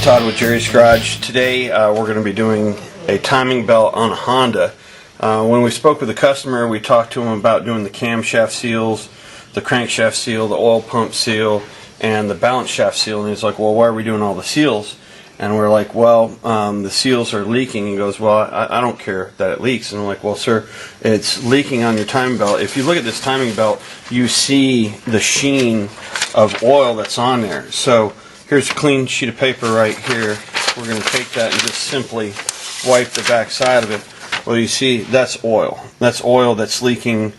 Todd with Jerry's Garage. Today we're going to be doing a timing belt on a Honda. When we spoke with the customer, we talked to him about doing the camshaft seals, the crankshaft seal, the oil pump seal, and the balance shaft seal. And he's like, well, why are we doing all the seals? And we're like, well, the seals are leaking. He goes, well, I don't care that it leaks. And I'm like, well, sir, it's leaking on your timing belt. If you look at this timing belt, you see the sheen of oil that's on there. So here's a clean sheet of paper right here. We're going to take that and just simply wipe the back side of it. Well, you see, that's oil. That's oil that's leaking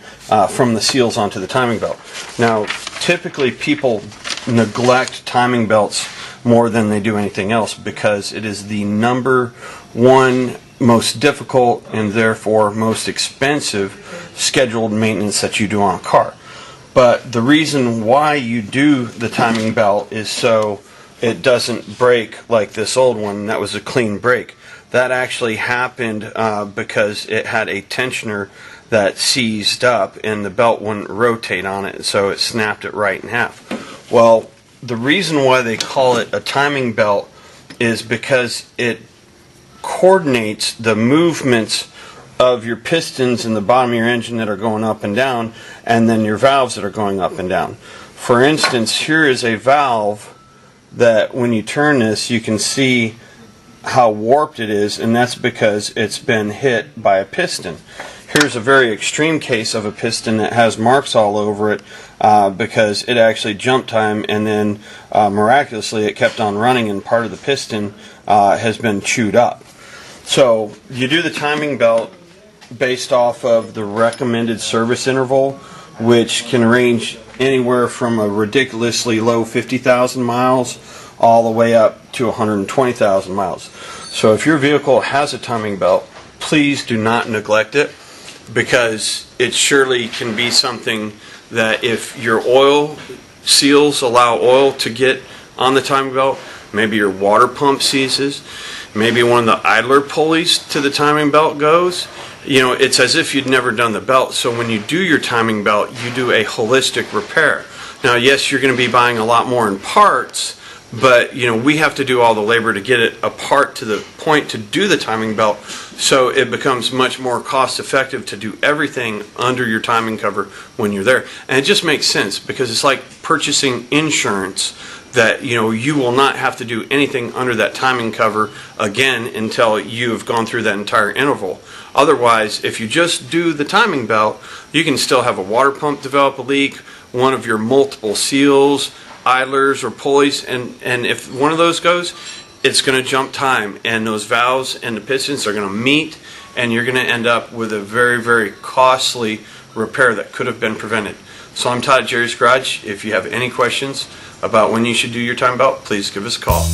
from the seals onto the timing belt. Now, typically people neglect timing belts more than they do anything else because it is the number one most difficult and therefore most expensive scheduled maintenance that you do on a car. But the reason why you do the timing belt is so it doesn't break like this old one. That was a clean break. That actually happened because it had a tensioner that seized up and the belt wouldn't rotate on it, so it snapped it right in half. Well, the reason why they call it a timing belt is because it coordinates the movements of your pistons in the bottom of your engine that are going up and down, and then your valves that are going up and down. For instance, here is a valve that when you turn this, you can see how warped it is, and that's because it's been hit by a piston. Here's a very extreme case of a piston that has marks all over it because it actually jumped time, and then miraculously it kept on running, and part of the piston has been chewed up. So you do the timing belt based off of the recommended service interval, which can range anywhere from a ridiculously low 50,000 miles all the way up to 120,000 miles. So if your vehicle has a timing belt, please do not neglect it, because it surely can be something that if your oil seals allow oil to get on the timing belt, maybe your water pump seizes, maybe one of the idler pulleys to the timing belt goes, you know, it's as if you'd never done the belt. So when you do your timing belt, you do a holistic repair. Now, yes, you're going to be buying a lot more in parts, but you know, we have to do all the labor to get it apart to the point to do the timing belt, so it becomes much more cost effective to do everything under your timing cover when you're there. And it just makes sense because it's like purchasing insurance, that you know, you will not have to do anything under that timing cover again until you've gone through that entire interval. Otherwise, if you just do the timing belt, you can still have a water pump develop a leak, one of your multiple seals, idlers or pulleys, and if one of those goes, it's going to jump time, and those valves and the pistons are going to meet, and you're going to end up with a very, very costly repair that could have been prevented. So I'm Todd at Jerry's Garage. If you have any questions about when you should do your timing belt, please give us a call.